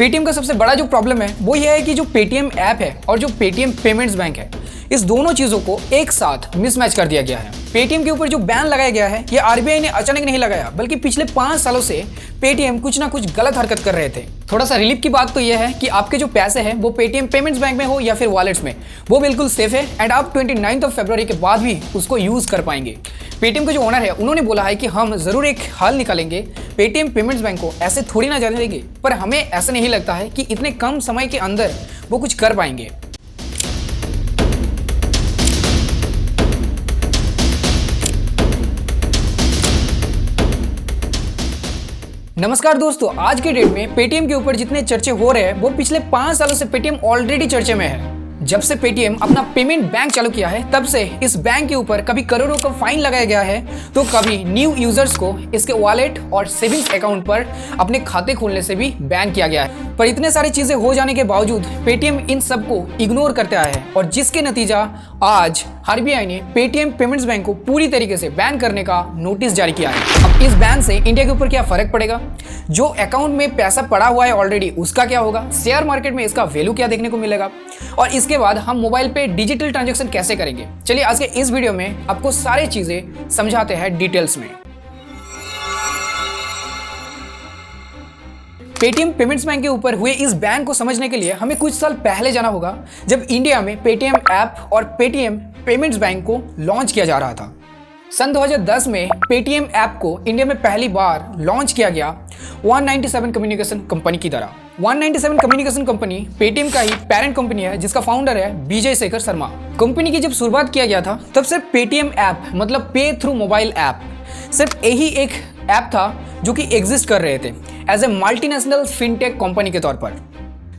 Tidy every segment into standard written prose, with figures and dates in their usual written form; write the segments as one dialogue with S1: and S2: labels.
S1: Paytm का सबसे बड़ा जो प्रॉब्लम है वो ये है कि जो पेटीएम ऐप है और जो पेटीएम पेमेंट्स बैंक है, इस दोनों चीजों को एक साथ मिसमैच कर दिया गया है। पेटीएम के ऊपर जो बैन लगाया गया है ये आरबीआई ने अचानक नहीं लगाया, बल्कि पिछले 5 सालों से पेटीएम कुछ ना कुछ गलत हरकत कर रहे थे। थोड़ा सा रिलीफ की बात तो यह है कि आपके जो पैसे हैं वो पेटीएम पेमेंट्स बैंक में हो या फिर वॉलेट्स में, वो बिल्कुल सेफ है एंड आप 29 फरवरी के बाद भी उसको यूज कर पाएंगे। पेटीएम के जो ओनर है उन्होंने बोला है कि हम जरूर एक हल निकालेंगे, पेटीएम पेमेंट्स बैंक को ऐसे थोड़ी ना जाने देंगे, पर हमें ऐसा नहीं लगता है कि इतने कम समय के अंदर वो कुछ कर पाएंगे। नमस्कार दोस्तों, आज के डेट में पेटीएम के ऊपर जितने चर्चे हो रहे हैं वो पिछले 5 सालों से पेटीएम ऑलरेडी चर्चे में है। जब से पेटीएम अपना पेमेंट बैंक चालू किया है तब से इस बैंक के ऊपर कभी करोड़ों का फाइन लगाया गया है, तो कभी न्यू यूजर्स को इसके वॉलेट और सेविंग्स अकाउंट पर अपने खाते खोलने से भी बैन किया गया है। पर इतने सारी चीजें हो जाने के बावजूद पेटीएम इन सबको इग्नोर करते आया है और जिसके नतीजा आज आरबीआई ने पेटीएम पेमेंट्स बैंक को पूरी तरीके से बैन करने का नोटिस जारी किया है। अब इस बैन से इंडिया के ऊपर क्या फर्क पड़ेगा, जो अकाउंट में पैसा पड़ा हुआ है ऑलरेडी उसका क्या होगा, शेयर मार्केट में इसका वैल्यू क्या देखने को मिलेगा, और इसके बाद हम मोबाइल पे डिजिटल ट्रांजैक्शन कैसे करेंगे। चलिए आज के इस वीडियो में आपको सारी चीजें समझाते हैं डिटेल्स में। पेटीएम पेमेंट्स बैंक के ऊपर हुए इस बैन को समझने के लिए हमें कुछ साल पहले जाना होगा, जब इंडिया में पेटीएम ऐप और पेटीएम पेमेंट्स बैंक को लॉन्च किया जा रहा था। सन 2010 में पेटीएम ऐप को इंडिया में पहली बार लॉन्च किया गया 197 कम्युनिकेशन कंपनी की तरह। 197 कम्युनिकेशन कंपनी पेटीएम का ही पेरेंट कंपनी है, जिसका फाउंडर है विजय शेखर शर्मा। कंपनी की जब शुरुआत किया गया था तब सिर्फ पेटीएम ऐप मतलब पे थ्रू मोबाइल ऐप, सिर्फ यही एक ऐप था जो कि एग्जिस्ट कर रहे थे as a multinational fintech company के तौर पर,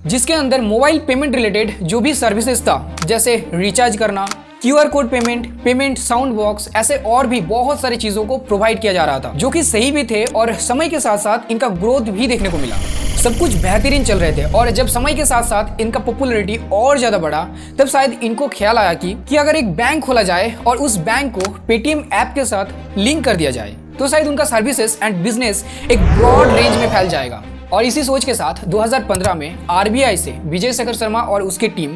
S1: जिसके अंदर मोबाइल पेमेंट रिलेटेड जो भी सर्विसेज था, जैसे रिचार्ज करना, QR code payment, sound box, ऐसे और भी बहुत सारी चीजों को प्रोवाइड किया जा रहा था, जो कि सही भी थे और समय के साथ साथ इनका ग्रोथ भी देखने को मिला। सब कुछ बेहतरीन चल रहे थे और जब समय के साथ साथ इनका पॉपुलैरिटी और ज्यादा बढ़ा तब शायद इनको ख्याल आया कि अगर एक बैंक खोला जाए और उस बैंक को पेटीएम ऐप के साथ लिंक कर दिया जाए तो शायद उनका सर्विसेज एंड बिजनेस एक ब्रॉड रेंज में फैल जाएगा। और इसी सोच के साथ 2015 में आरबीआई से विजय शेखर शर्मा और उसकी टीम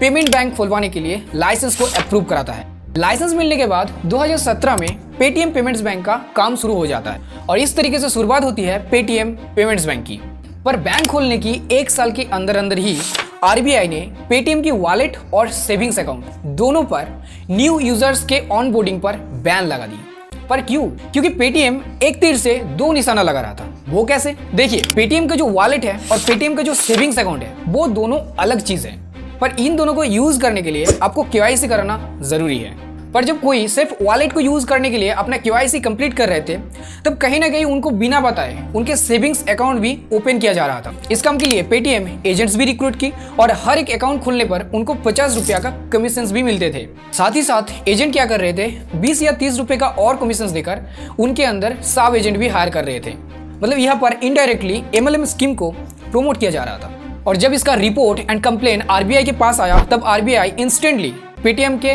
S1: पेमेंट बैंक खुलवाने के लिए लाइसेंस को अप्रूव कराता है। लाइसेंस मिलने के बाद 2017 में पेटीएम पेमेंट्स बैंक का काम शुरू हो जाता है और इस तरीके से शुरुआत होती है पेटीएम पेमेंट्स बैंक की। पर बैंक खोलने की 1 साल के अंदर अंदर ही आरबीआई ने पेटीएम की वॉलेट और सेविंग्स अकाउंट दोनों पर न्यू यूजर्स के ऑनबोर्डिंग पर बैन लगा दी। पर क्यों? क्योंकि पेटीएम एक तीर से 2 निशाना लगा रहा था। वो कैसे? देखिए, पेटीएम का जो वॉलेट है और पेटीएम का जो सेविंग्स अकाउंट है वो दोनों अलग चीज है, पर इन दोनों को यूज करने के लिए आपको केवाईसी कराना जरूरी है। पर जब कोई सिर्फ वॉलेट को यूज करने के लिए अपना केवाईसी कंप्लीट कर रहे थे तब कहीं ना कहीं उनको बिना बताए उनके सेविंग्स अकाउंट भी ओपन किया जा रहा था। इस काम के लिए पेटीएम एजेंट्स भी रिक्रूट की और हर एक अकाउंट खोलने पर उनको 50 रुपया का कमीशन भी मिलते थे। साथ ही साथ एजेंट क्या कर रहे थे, 20 या 30 रुपए का और कमीशन देकर उनके अंदर सब एजेंट भी हायर कर रहे थे। मतलब यहाँ पर इनडायरेक्टली एमएलएम स्कीम को प्रमोट किया जा रहा था। और जब इसका रिपोर्ट एंड कंप्लेन आरबीआई के पास आया तब आरबीआई इंस्टेंटली पेटीएम के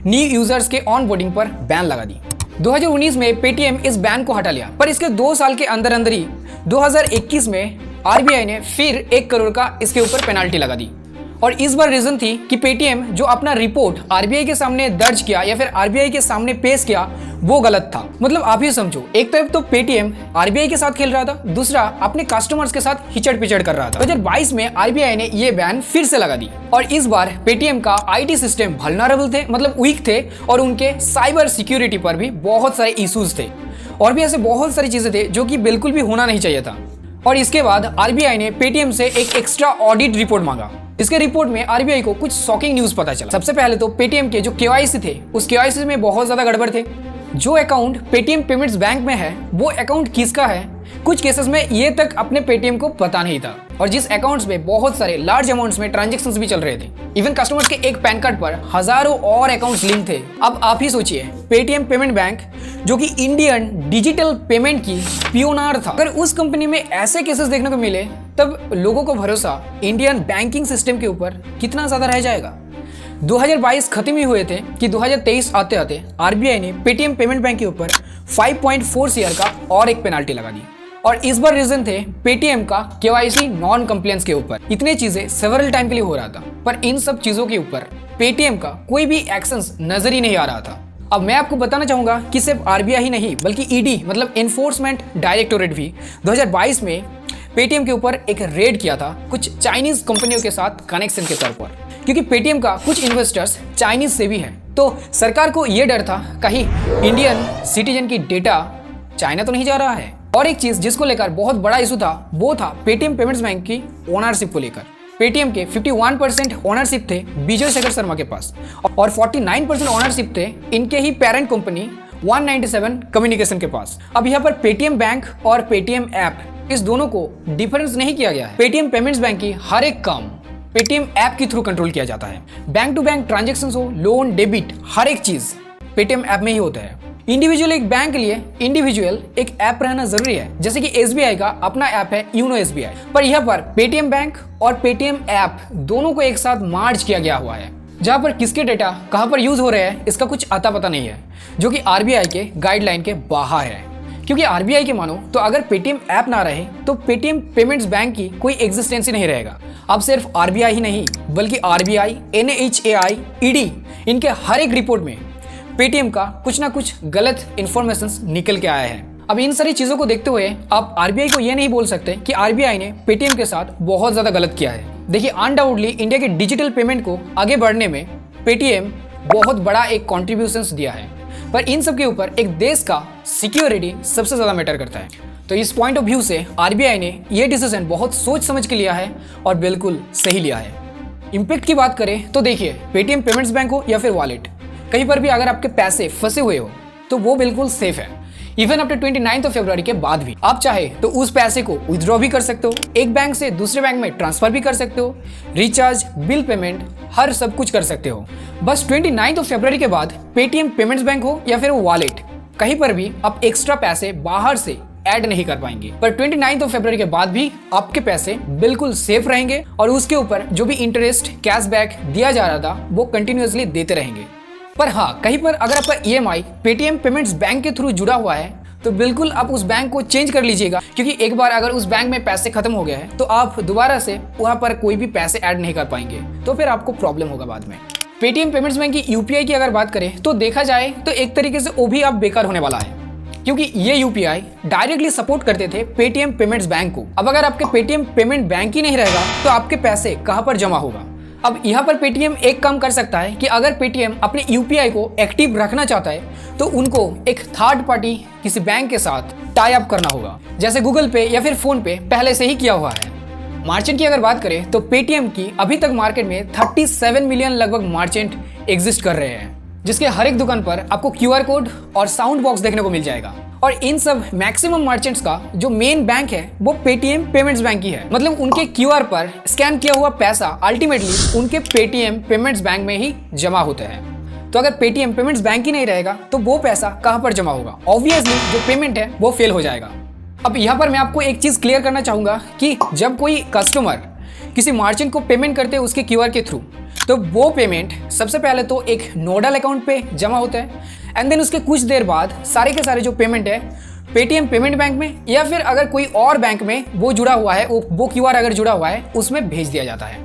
S1: न्यू यूजर्स के ऑनबोर्डिंग पर बैन लगा दी। 2019 में पेटीएम इस बैन को हटा लिया, पर इसके 2 साल के अंदर अंदर ही 2021 में आरबीआई ने फिर 1 करोड़ का इसके ऊपर पेनाल्टी लगा दी। और इस बार रीजन थी कि पेटीएम जो अपना रिपोर्ट आरबीआई के सामने दर्ज किया या फिर आरबीआई के सामने पेश किया वो गलत था। मतलब आप ही समझो, एक तरफ तो पेटीएम आरबीआई के साथ खेल रहा था, दूसरा अपने कस्टमर्स के साथ हिचड़ पिचड़ कर रहा था। 2022 में आरबीआई ने ये बैन फिर से लगा दी और इस बार पेटीएम का आईटी सिस्टम वल्नरेबल थे, मतलब वीक थे, और उनके साइबर सिक्योरिटी पर भी बहुत सारे इश्यूज थे और भी ऐसे बहुत सारी चीजें थे जो कि बिल्कुल भी होना नहीं चाहिए था। और इसके बाद आरबीआई ने पेटीएम से एक एक्स्ट्रा ऑडिट रिपोर्ट मांगा। इसके रिपोर्ट में आरबीआई को कुछ शॉकिंग न्यूज पता चला। सबसे पहले तो पेटीएम के जो केवाईसी थे उस केवाईसी में बहुत ज्यादा गड़बड़ थे। जो अकाउंट पेटीएम पेमेंट्स बैंक में है वो अकाउंट किसका है, कुछ केसेस में ये तक अपने पेटीएम को पता नहीं था, और जिस अकाउंट्स में बहुत सारे लार्ज अमाउंट्स में ट्रांजैक्शंस भी चल रहे थे। इवन कस्टमर्स के एक पैन कार्ड पर हजारों और अकाउंट्स लिंक थे। अब आप ही सोचिए, पेटीएम पेमेंट बैंक जो कि इंडियन डिजिटल पेमेंट की पियोनियर था, अगर उस कंपनी में ऐसे केसेस देखने को मिले तब लोगों को भरोसा इंडियन बैंकिंग सिस्टम के ऊपर कितना ज्यादा रह जाएगा। 2022 खत्म ही हुए थे कि 2023 आते आते आरबीआई ने पेटीएम पेमेंट बैंक के ऊपर 5.4 सीआर का और एक पेनाल्टी लगा दी। और इस बार रीजन थे पेटीएम का केवाईसी नॉन कंप्लायंस के ऊपर। इतने चीजें सेवरल टाइम के लिए हो रहा था, पर इन सब चीजों के ऊपर पेटीएम का कोई भी एक्शंस नजर ही नहीं आ रहा था। अब मैं आपको बताना चाहूंगा कि सिर्फ आरबीआई ही नहीं बल्कि ईडी मतलब एनफोर्समेंट डायरेक्टोरेट भी 2022 में पेटीएम के ऊपर एक रेड किया था कुछ चाइनीज कंपनियों के साथ कनेक्शन के तौर पर, क्योंकि पेटीएम का कुछ इन्वेस्टर्स चाइनीज से भी हैं। तो सरकार को यह डर था कहीं इंडियन सिटीजन की डेटा चाइना तो नहीं जा रहा है। और एक चीज जिसको लेकर बहुत बड़ा इशू था वो था पेटीएम पेमेंट्स बैंक की ओनरशिप को लेकर। पेटीएम के 51% ओनरशिप थे विजय शेखर शर्मा के पास और 49% ओनरशिप थे इनके ही पेरेंट कंपनी 197 कम्युनिकेशन के पास। अब यहाँ पर पेटीएम बैंक और पेटीएम ऐप इस दोनों को डिफरेंस नहीं किया गया है। पेटीएम पेमेंट्स बैंक की हर एक काम पेटीएम ऐप के थ्रू कंट्रोल किया जाता है। बैंक टू बैंक ट्रांजेक्शन हो, लोन, डेबिट, हर एक चीज पेटीएम ऐप में ही होता है। इंडिविजुअल एक बैंक के लिए इंडिविजुअल एक ऐप रहना जरूरी है, जैसे कि एसबीआई का अपना ऐप है यूनो एसबीआई, पर यहाँ पर पेटीएम बैंक और पेटीएम ऐप दोनों को एक साथ मर्ज किया गया हुआ है, जहाँ पर किसके डेटा कहाँ पर यूज हो रहे हैं इसका कुछ अता पता नहीं है, जो कि आरबीआई के गाइडलाइन के बाहर है। क्योंकि आरबीआई के मानो तो अगर पेटीएम ऐप ना रहे तो पेटीएम पेमेंट्स बैंक की कोई एग्जिस्टेंस ही नहीं रहेगा। अब सिर्फ आरबीआई ही नहीं बल्कि आरबीआई, एनएचएआई, ईडी इनके हर एक रिपोर्ट में पेटीएम का कुछ ना कुछ गलत इंफॉर्मेशन निकल के आया है। अब इन सारी चीजों को देखते हुए आप आरबीआई को यह नहीं बोल सकते कि आरबीआई ने पेटीएम के साथ बहुत ज्यादा गलत किया है। देखिए, अनडाउटली इंडिया के डिजिटल पेमेंट को आगे बढ़ने में पेटीएम बहुत बड़ा एक कॉन्ट्रीब्यूशन दिया है, पर इन सब के ऊपर एक देश का सिक्योरिटी सबसे ज्यादा मैटर करता है। तो इस पॉइंट ऑफ व्यू से आरबीआई ने यह डिसीजन बहुत सोच समझ के लिया है और बिल्कुल सही लिया है। इम्पैक्ट की बात करें तो देखिए, पेटीएम पेमेंट्स बैंक हो या फिर वॉलेट, कहीं पर भी अगर आपके पैसे फंसे हुए हो तो वो बिल्कुल सेफ है। इवन आफ्टर 29 फरवरी के बाद भी आप चाहे तो उस पैसे को विथड्रॉ भी कर सकते हो, एक बैंक से दूसरे बैंक में ट्रांसफर भी कर सकते हो, रिचार्ज, बिल पेमेंट, हर सब कुछ कर सकते हो। बस 29 फरवरी के बाद पेटीएम पेमेंट्स बैंक हो या फिर वॉलेट, कहीं पर भी आप एक्स्ट्रा पैसे बाहर से ऐड नहीं कर पाएंगे। पर 29 फरवरी के बाद भी आपके पैसे बिल्कुल सेफ रहेंगे और उसके ऊपर जो भी इंटरेस्ट, कैशबैक दिया जा रहा था वो कंटिन्यूअसली देते रहेंगे। पर हाँ, कहीं पर अगर आपका ईएमआई पेटीएम पेमेंट्स बैंक के थ्रू जुड़ा हुआ है तो बिल्कुल आप उस बैंक को चेंज कर लीजिएगा, क्योंकि एक बार अगर उस बैंक में पैसे खत्म हो गए हैं तो आप दोबारा से वहां पर कोई भी पैसे ऐड नहीं कर पाएंगे, तो फिर आपको प्रॉब्लम होगा बाद में। पेटीएम पेमेंट्स बैंक की यूपीआई की अगर बात करें तो देखा जाए तो एक तरीके से वो भी अब बेकार होने वाला है, क्योंकि ये यूपीआई डायरेक्टली सपोर्ट करते थे पेटीएम पेमेंट्स बैंक को। अब अगर आपके पेटीएम पेमेंट बैंक ही नहीं रहेगा तो आपके पैसे कहां पर जमा होगा। अब यहाँ पर पेटीएम एक काम कर सकता है कि अगर पेटीएम अपने यूपीआई को एक्टिव रखना चाहता है तो उनको एक थर्ड पार्टी किसी बैंक के साथ टाई अप करना होगा, जैसे गूगल पे या फिर फोन पे पहले से ही किया हुआ है। मार्चेंट की अगर बात करें तो पेटीएम की अभी तक मार्केट में 37 मिलियन लगभग मार्चेंट एग्जिस्ट कर रहे हैं, जिसके हर एक दुकान पर आपको क्यूआर कोड और साउंड बॉक्स देखने को मिल जाएगा। और इन सब मैक्सिमम मर्चेंट्स का जो मेन बैंक है वो पेटीएम पेमेंट्स बैंक ही है, मतलब उनके क्यूआर पर स्कैन किया हुआ पैसा अल्टीमेटली उनके पेटीएम पेमेंट्स बैंक में ही जमा होता है। तो अगर पेटीएम पेमेंट्स बैंक ही नहीं रहेगा तो वो पैसा कहां पर जमा होगा, ऑब्वियसली जो पेमेंट है वो फेल हो जाएगा। अब यहाँ पर मैं आपको एक चीज क्लियर करना चाहूंगा कि जब कोई कस्टमर किसी मर्चेंट को पेमेंट करते हैं उसके क्यूआर के थ्रू, तो वो पेमेंट सबसे पहले तो एक नोडल अकाउंट पे जमा होता है एंड देन उसके कुछ देर बाद सारे के सारे जो पेमेंट है पेटीएम पेमेंट बैंक में या फिर अगर कोई और बैंक में वो जुड़ा हुआ है, वो क्यूआर अगर जुड़ा हुआ है उसमें भेज दिया जाता है।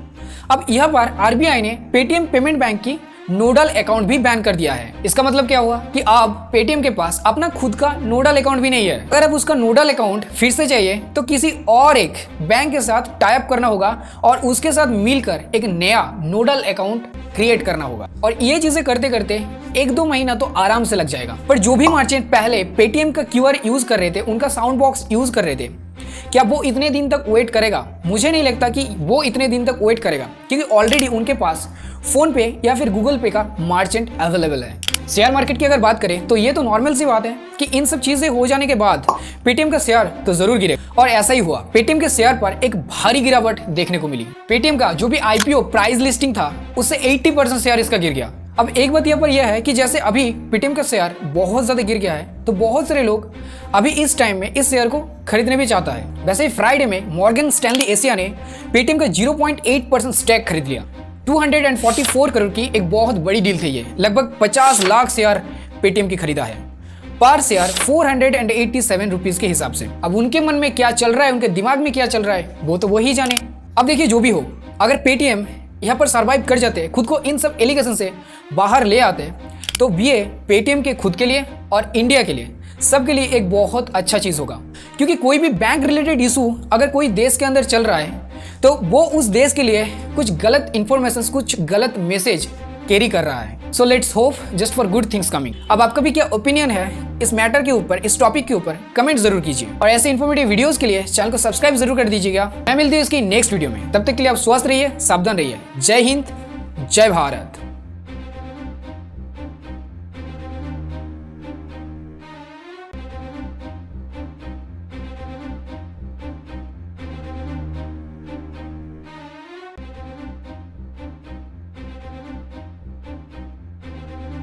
S1: अब यहाँ पर आरबीआई ने पेटीएम पेमेंट बैंक की नोडल अकाउंट भी बैन कर दिया है। इसका मतलब क्या हुआ कि अब पेटीएम के पास अपना खुद का नोडल अकाउंट भी नहीं है। अगर अब उसका नोडल अकाउंट फिर से चाहिए तो किसी और एक बैंक के साथ टाई अप करना होगा और उसके साथ मिलकर एक नया नोडल अकाउंट क्रिएट करना होगा। और ये चीजें करते करते 1-2 महीना तो आराम से लग जाएगा। पर जो भी मर्चेंट पहले पेटीएम का क्यूआर यूज कर रहे थे, उनका साउंड बॉक्स यूज कर रहे थे, क्या वो इतने दिन तक वेट करेगा? मुझे नहीं लगता कि वो इतने दिन तक वेट करेगा, क्योंकि ऑलरेडी उनके पास फोन पे या फिर गूगल पे का मर्चेंट अवेलेबल है। शेयर मार्केट की अगर बात करें तो ये तो नॉर्मल सी बात है कि इन सब चीजें हो जाने के बाद पेटीएम का शेयर तो जरूर गिरे, और ऐसा ही हुआ। पेटीएम के शेयर पर एक भारी गिरावट देखने को मिली। पेटीएम का जो भी आईपीओ प्राइस लिस्टिंग था उससे 80% शेयर इसका गिर गया। अब एक बात यहाँ पर यह है कि जैसे अभी पेटीएम का शेयर बहुत ज्यादा गिर गया है तो बहुत सारे लोग अभी इस टाइम में इस शेयर को खरीदने भी चाहता है। वैसे ही फ्राइडे में मॉर्गन स्टैनली एशिया ने पेटीएम का 0.8% स्टैक खरीद लिया। 244 करोड़ की एक बहुत बड़ी डील थी ये, लगभग 50 लाख शेयर पेटीएम की खरीदा है। पर शेयर 487 रुपीज के हिसाब से। अब उनके मन में क्या चल रहा है, उनके दिमाग में क्या चल रहा है, वो तो वही जाने। अब देखिए, जो भी हो, अगर पेटीएम यहाँ पर सर्वाइव कर जाते, खुद को इन सब एलिगेशन से बाहर ले आते, तो ये पेटीएम के खुद के लिए और इंडिया के लिए, सबके लिए एक बहुत अच्छा चीज़ होगा। क्योंकि कोई भी बैंक रिलेटेड इशू अगर कोई देश के अंदर चल रहा है, तो वो उस देश के लिए कुछ गलत इंफॉर्मेशन, कुछ गलत मैसेज कैरी कर रहा है। So let's hope just for good things coming. अब आपका भी क्या ओपिनियन है इस मैटर के ऊपर, इस टॉपिक के ऊपर, कमेंट जरूर कीजिए। और ऐसे इन्फॉर्मेटिव वीडियोस के लिए चैनल को सब्सक्राइब जरूर कर दीजिएगा। मैं मिलती हूँ इसकी नेक्स्ट वीडियो में, तब तक के लिए आप स्वस्थ रहिए, सावधान रहिए। जय हिंद, जय भारत।